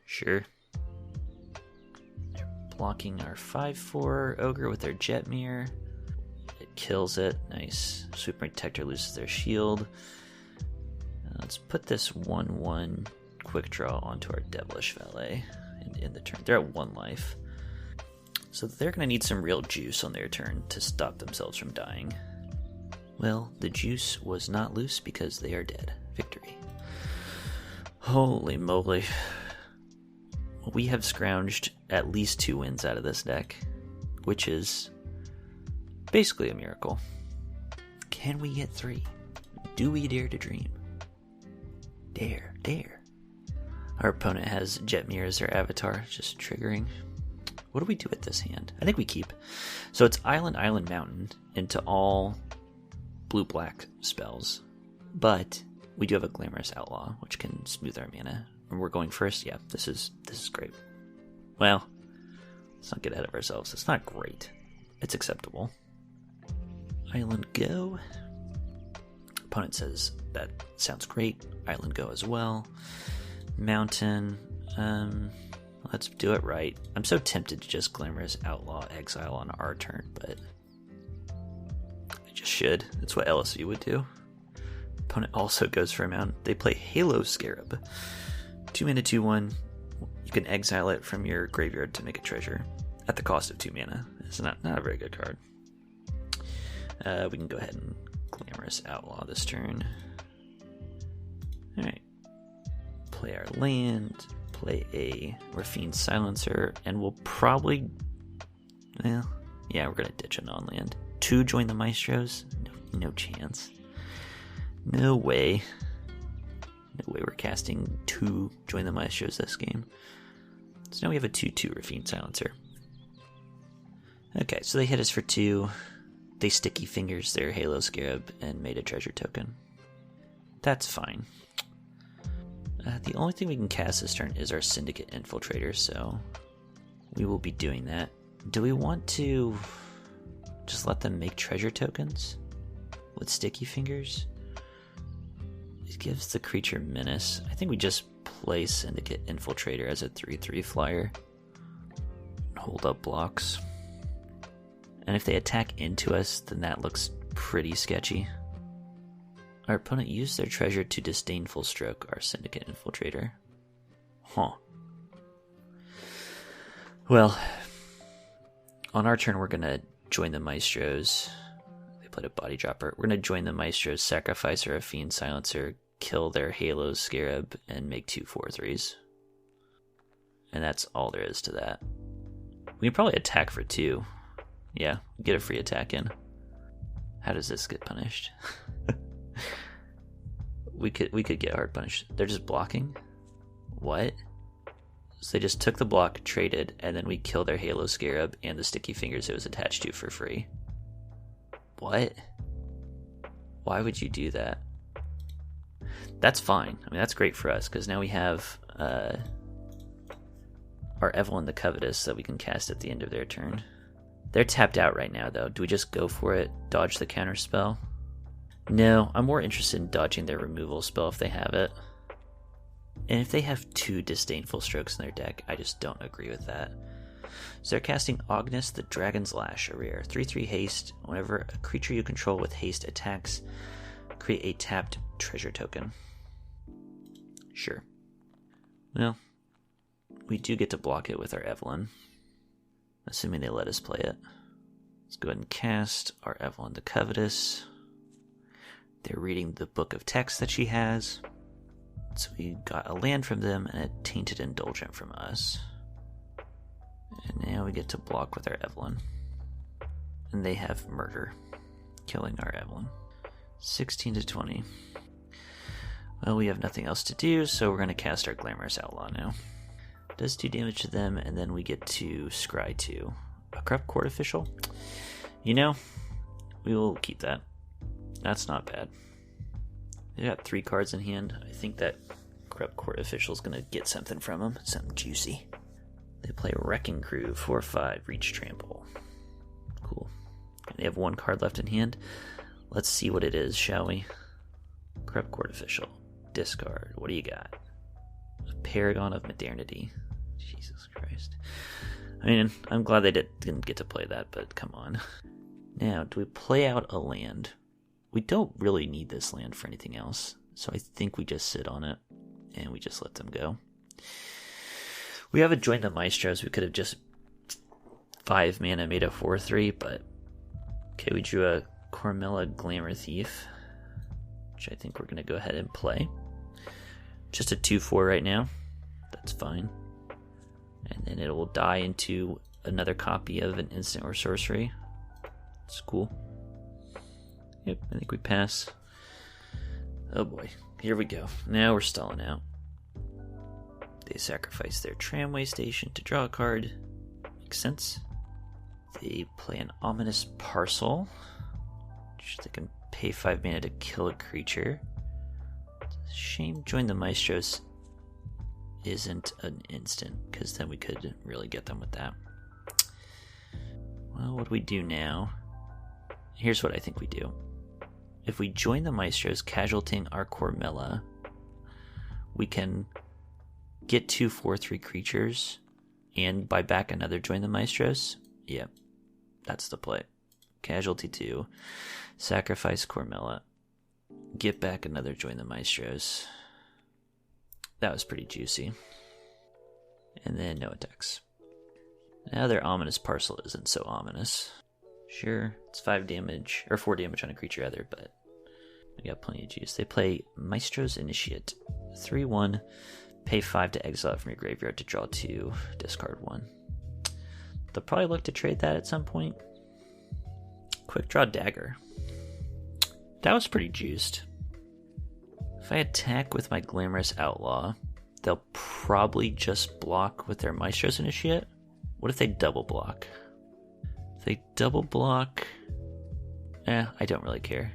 Sure. They're blocking our 5/4 Ogre with their Jetmir. It kills it. Nice. Swooping Protector loses their shield. Let's put this 1/1 quick draw onto our Devilish Valet and end the turn. They're at 1 life. So they're going to need some real juice on their turn to stop themselves from dying. Well, the juice was not loose because they are dead. Victory. Holy moly. We have scrounged at least 2 wins out of this deck, which is basically a miracle. Can we get 3? Do we dare to dream? Dare. Our opponent has Jetmir as their avatar, just triggering. What do we do with this hand? I think we keep. So it's Island, Mountain into all blue-black spells. But we do have a Glamorous Outlaw, which can smooth our mana. And we're going first? Yeah, this is great. Well, let's not get ahead of ourselves. It's not great. It's acceptable. Island go. Opponent says that sounds great. Island go as well. Mountain. Let's do it right. I'm so tempted to just Glamorous Outlaw exile on our turn, but I just should. That's what LSU would do. Opponent also goes for a mountain. They play Halo Scarab. 2 mana, 2/1. You can exile it from your graveyard to make a treasure at the cost of 2 mana. It's not a very good card. We can go ahead and Glamorous Outlaw this turn. Alright. Play our land. Play a Rafine Silencer. And we'll probably... Well, yeah, we're going to ditch a non-land. 2 join the Maestros? No chance. No way. No way we're casting 2 join the Maestros this game. So now we have a 2/2 Rafine Silencer. Okay, so they hit us for 2. They sticky fingers their Halo Scarab and made a treasure token. That's fine. The only thing we can cast this turn is our Syndicate Infiltrator, so we will be doing that. Do we want to just let them make treasure tokens with sticky fingers? It gives the creature menace. I think we just play Syndicate Infiltrator as a 3/3 flyer. Hold up blocks. And if they attack into us, then that looks pretty sketchy. Our opponent used their treasure to Disdainful Stroke our Syndicate Infiltrator. Huh. Well, on our turn we're going to join the Maestros. They played a Body Dropper. We're going to join the Maestros, sacrifice our Rafine Silencer, kill their Halo Scarab, and make 2 4/3s. And that's all there is to that. We can probably attack for 2. Yeah, get a free attack in. How does this get punished? we could get hard punished. They're just blocking? What? So they just took the block, traded, and then we kill their Halo Scarab and the sticky fingers it was attached to for free. What? Why would you do that? That's fine. I mean, that's great for us, because now we have our Evelyn the Covetous that we can cast at the end of their turn. They're tapped out right now, though. Do we just go for it? Dodge the counter spell? No, I'm more interested in dodging their removal spell if they have it. And if they have 2 Disdainful Strokes in their deck, I just don't agree with that. So they're casting Ognis the Dragon's Lash, a rare. 3/3 haste. Whenever a creature you control with haste attacks, create a tapped treasure token. Sure. Well, we do get to block it with our Evelyn, assuming they let us play it. Let's go ahead and cast our Evelyn the Covetous. They're reading the book of text that she has. So we got a land from them and a Tainted Indulgent from us. And now we get to block with our Evelyn. And they have Murder, killing our Evelyn. 16 to 20. Well, we have nothing else to do, so we're going to cast our Glamorous Outlaw now. Does 2 damage to them, and then we get to scry 2. A Corrupt Court Official? You know, we will keep that. That's not bad. They got 3 cards in hand. I think that Corrupt Court Official is going to get something from them. Something juicy. They play Wrecking Crew, 4/5, Reach Trample. Cool. They have 1 card left in hand. Let's see what it is, shall we? Corrupt Court Official. Discard. What do you got? A Paragon of Modernity. Jesus Christ. I mean, I'm glad they didn't get to play that, but come on. Now, do we play out a land? We don't really need this land for anything else, so I think we just sit on it, and we just let them go. We haven't joined the Maestros. We could have just 5 mana made a 4/3, but... Okay, we drew a Cormella Glamour Thief, which I think we're going to go ahead and play. Just a 2/4 right now. That's fine. And then it will die into another copy of an instant or sorcery. It's cool. Yep, I think we pass. Oh boy, here we go. Now we're stalling out. They sacrifice their tramway station to draw a card. Makes sense. They play an Ominous Parcel, which they can pay 5 mana to kill a creature. It's a shame Join the Maestros isn't an instant, because then we could really get them with that. Well, what do we do now? Here's what I think we do. If we join the Maestros, casualtying our Cormella, we can get 2 4/3 creatures and buy back another Join the Maestros. Yep, that's the play. Casualty 2, sacrifice Cormella, get back another Join the Maestros. That was pretty juicy. And then no attacks. Now their Ominous Parcel isn't so ominous. Sure, it's 5 damage, or 4 damage on a creature rather, but we got plenty of juice. They play Maestro's Initiate. 3/1, pay 5 to exile it from your graveyard to draw 2, discard 1. They'll probably look to trade that at some point. Quick Draw Dagger. That was pretty juiced. If I attack with my Glamorous Outlaw, they'll probably just block with their Maestro's Initiate. What if they double block? If they double block... I don't really care.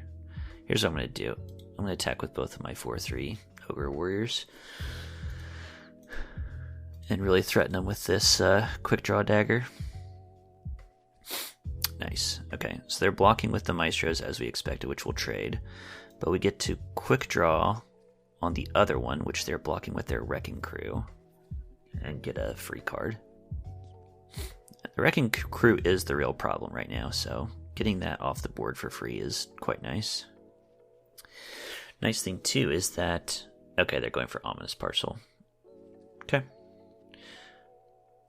Here's what I'm going to do. I'm going to attack with both of my 4/3 Ogre Warriors. And really threaten them with this Quick Draw Dagger. Nice. Okay, so they're blocking with the Maestros as we expected, which will trade. But we get to Quick Draw on the other one, which they're blocking with their Wrecking Crew. And get a free card. The Wrecking Crew is the real problem right now, so getting that off the board for free is quite nice. Nice thing, too, is that... Okay, they're going for Ominous Parcel. Okay.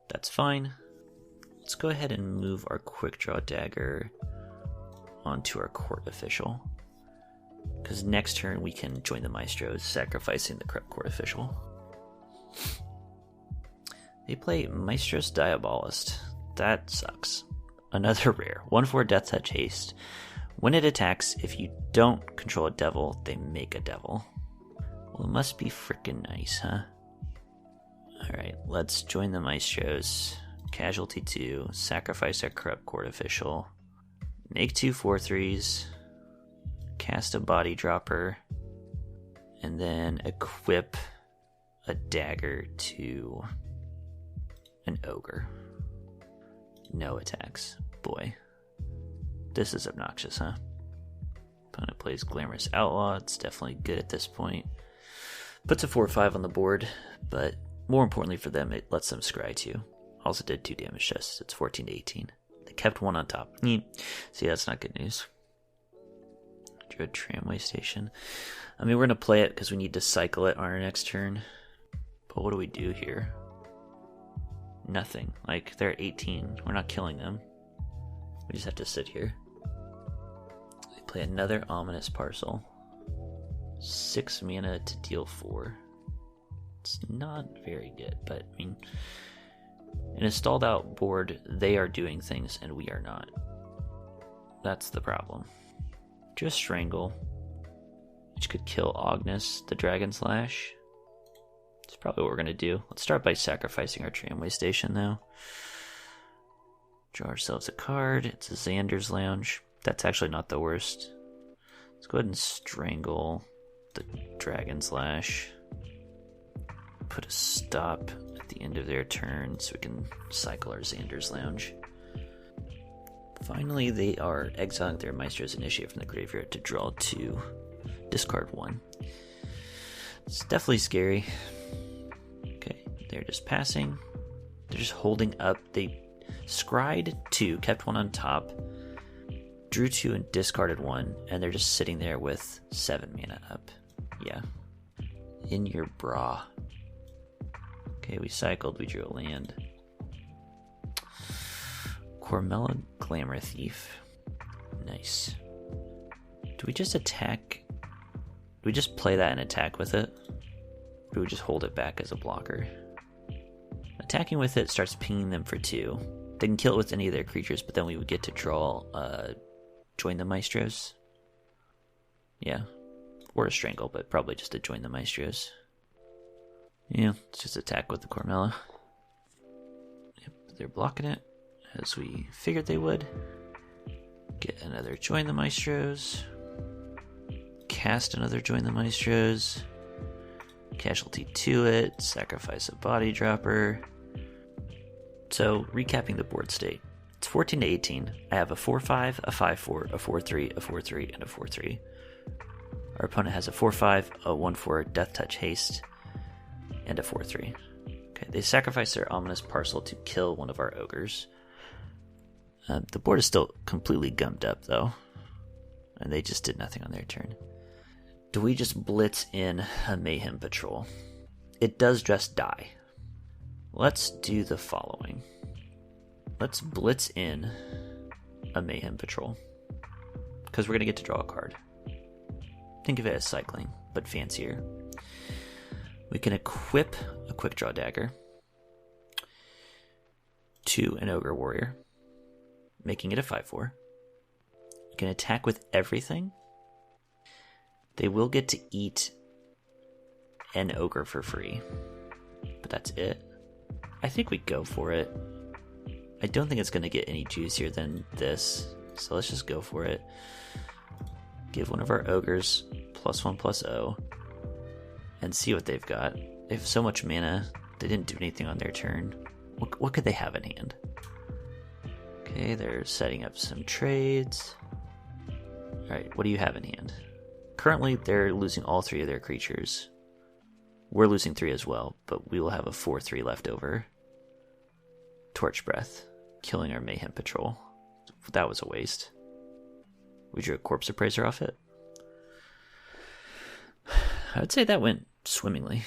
That's fine. Let's go ahead and move our Quick Draw Dagger onto our Court Official. Because next turn we can join the Maestros, sacrificing the Corrupt Court Official. They play Maestros Diabolist. That sucks. Another rare. 1/4 Death Touch Haste. When it attacks, if you don't control a devil, they make a devil. Well, it must be freaking nice, huh? Alright, let's join the Maestros. Casualty 2. Sacrifice our Corrupt Court Official. Make 2 4/3s. Cast a Body Dropper. And then equip a dagger to an Ogre. No attacks. Boy. This is obnoxious, huh? Opponent plays Glamorous Outlaw. It's definitely good at this point. Puts a 4/5 on the board, but more importantly for them, it lets them scry 2. Also did 2 damage to us. It's 14 to 18. They kept 1 on top. See, that's not good news. Drew a Tramway Station. I mean, we're going to play it because we need to cycle it on our next turn. But what do we do here? Nothing. Like, they're at 18. We're not killing them. We just have to sit here. They play another Ominous Parcel. 6 mana to deal 4. It's not very good, but I mean, in a stalled out board, they are doing things and we are not. That's the problem. Just Strangle. which could kill Agnes, the Dragon's Lash. That's probably what we're going to do. Let's start by sacrificing our tramway station, though. Draw ourselves a card. It's a Xander's Lounge. That's actually not the worst. Let's go ahead and strangle the Dragon's Lash. Put a stop at the end of their turn so we can cycle our Xander's Lounge. Finally, they are exiling their Maestros Initiate from the graveyard to draw 2, discard 1. It's definitely scary. Okay, they're just passing. They're just holding up. They scryed 2, kept 1 on top, drew 2 and discarded 1, and they're just sitting there with 7 mana up. Yeah. In your bra. Okay, we cycled, we drew a land. Cormella Glamour Thief. Nice. Do we just attack? Do we just play that and attack with it? Or do we just hold it back as a blocker? Attacking with it starts pinging them for 2. They can kill it with any of their creatures, but then we would get to draw Join the Maestros. Yeah. Or a Strangle, but probably just to Join the Maestros. Yeah, let's just attack with the Cormella. Yep, they're blocking it, as we figured they would. Get another Join the Maestros. Cast another Join the Maestros. Casualty to it. Sacrifice a Body Dropper. So, recapping the board state. It's 14 to 18. I have a 4-5, a 5-4, a 4-3, a 4-3, and a 4-3. Our opponent has a 4-5, a 1-4 Death Touch Haste, and a 4-3. Okay, they sacrifice their Ominous Parcel to kill one of our ogres. The board is still completely gummed up, though. And they just did nothing on their turn. Do we just blitz in a Mayhem Patrol? It does just die. Let's do the following. Let's blitz in a Mayhem Patrol. Because we're going to get to draw a card. Think of it as cycling, but fancier. We can equip a Quick Draw Dagger to an Ogre Warrior, making it a 5-4. We can attack with everything. They will get to eat an Ogre for free, but that's it. I think we go for it. I don't think it's going to get any juicier than this, so let's just go for it. Give one of our Ogres +1/+0 and see what they've got. They have so much mana, they didn't do anything on their turn. What could they have in hand? Okay, they're setting up some trades. Alright, what do you have in hand? Currently, they're losing all 3 of their creatures. We're losing 3 as well, but we will have a 4-3 left over. Torch Breath, killing our Mayhem Patrol. That was a waste. We drew a Corpse Appraiser off it. I would say that went swimmingly.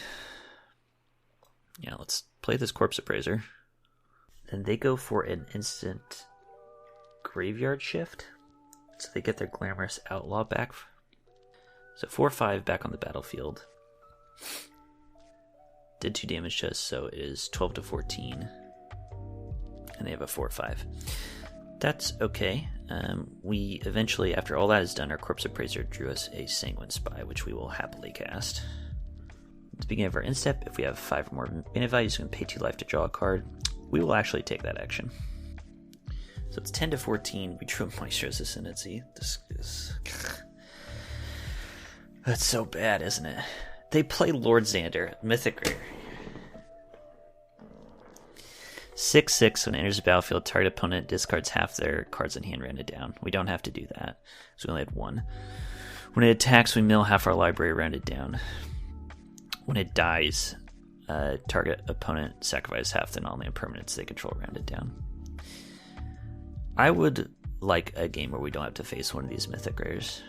Yeah, let's play this Corpse Appraiser. Then they go for an instant Graveyard Shift. So they get their Glamorous Outlaw back. So 4-5 back on the battlefield. Did 2 damage to us, so it is 12 to 14. And they have a 4-5. That's okay. We eventually, after all that is done, our Corpse Appraiser drew us a Sanguine Spy, which we will happily cast. At the beginning of our instep, if we have 5 or more mana values, we can pay 2 life to draw a card. We will actually take that action. So it's 10 to 14. We drew a Maestro's Ascendancy. This is... That's so bad, isn't it? They play Lord Xander, Mythic Rare. 6/6, when it enters the battlefield, target opponent discards half their cards in hand rounded down. We don't have to do that, so we only had 1. When it attacks, we mill half our library rounded down. When it dies, target opponent sacrifices half the non-land permanents they control rounded down. I would like a game where we don't have to face one of these Mythic Rares.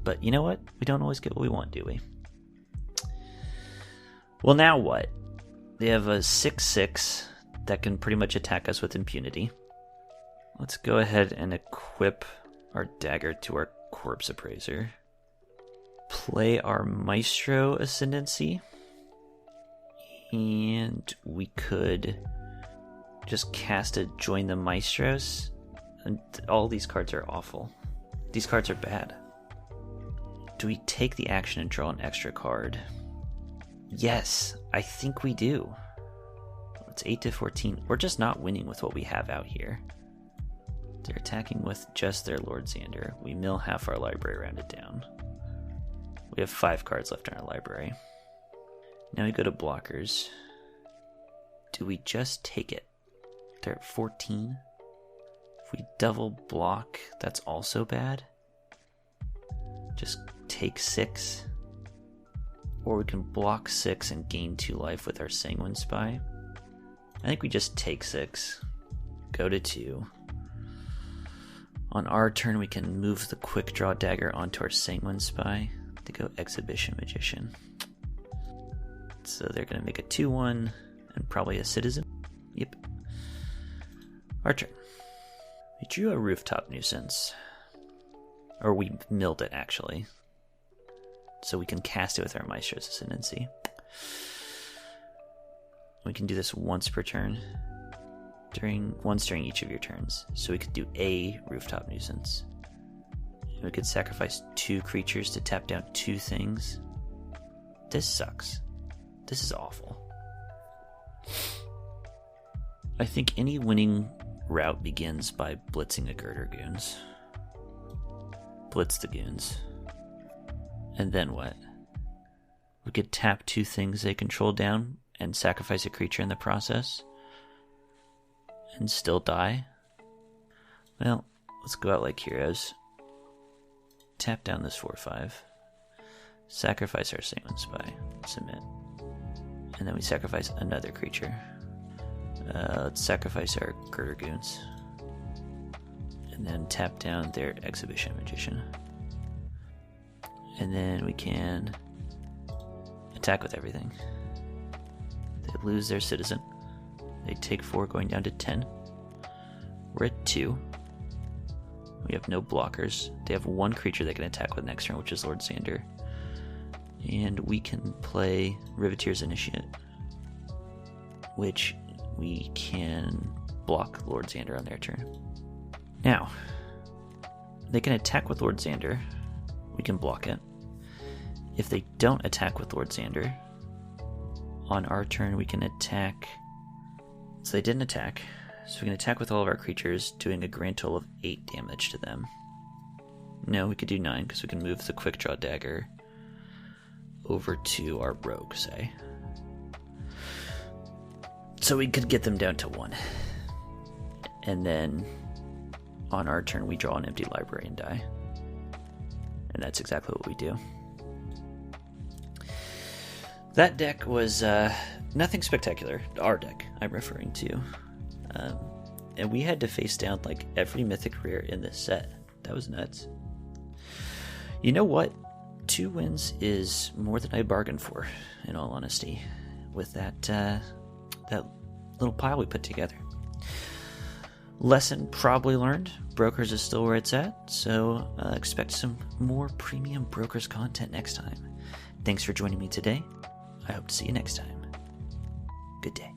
But you know what? We don't always get what we want, do we? Well, now what? They have a 6/6 that can pretty much attack us with impunity. Let's go ahead and equip our dagger to our Corpse Appraiser. Play our Maestro Ascendancy. And we could just cast a Join the Maestros. And all these cards are awful. These cards are bad. Do we take the action and draw an extra card? Yes, I think we do. It's 8 to 14. We're just not winning with what we have out here. They're attacking with just their Lord Xander. We mill half our library, rounded down. We have 5 cards left in our library. Now we go to blockers. Do we just take it? They're at 14. If we double block, that's also bad. Just take 6. Or we can block 6 and gain 2 life with our Sanguine Spy. I think we just take 6. Go to 2. On our turn, we can move the Quick Draw Dagger onto our Sanguine Spy to go Exhibition Magician. So they're going to make a 2-1 and probably a Citizen. Yep. Our turn. We drew a Rooftop Nuisance. Or we milled it, actually. So we can cast it with our Maestros Ascendancy. We can do this once per turn. Once during each of your turns. So we could do a Rooftop Nuisance. We could sacrifice 2 creatures to tap down 2 things. This sucks. This is awful. I think any winning route begins by blitzing the Girder Goons. Blitz the Goons. And then what? We could tap 2 things they control down and sacrifice a creature in the process. And still die. Well, let's go out like heroes. Tap down this 4/5. Sacrifice our Sanguine Spy. Submit. And then we sacrifice another creature. Let's sacrifice our Girder Goons. And then tap down their Exhibition Magician. And then we can attack with everything. They lose their Citizen. They take 4, going down to 10. We're at 2. We have no blockers. They have 1 creature they can attack with next turn, which is Lord Xander. And we can play Riveteer's Initiate, which we can block Lord Xander on their turn. Now, they can attack with Lord Xander. We can block it. If they don't attack with Lord Xander, on our turn we can attack. So they didn't attack, so we can attack with all of our creatures, doing a grand total of 8 damage to them. No, we could do 9, because we can move the Quick Draw Dagger over to our rogue, say. So we could get them down to 1. And then on our turn we draw an empty library and die. And that's exactly what we do. That deck was nothing spectacular. Our deck, I'm referring to. And we had to face down like every mythic rare in this set. That was nuts. You know what? 2 wins is more than I bargained for, in all honesty, with that little pile we put together. Lesson probably learned. Brokers is still where it's at, so expect some more premium Brokers content next time. Thanks for joining me today. I hope to see you next time. Good day.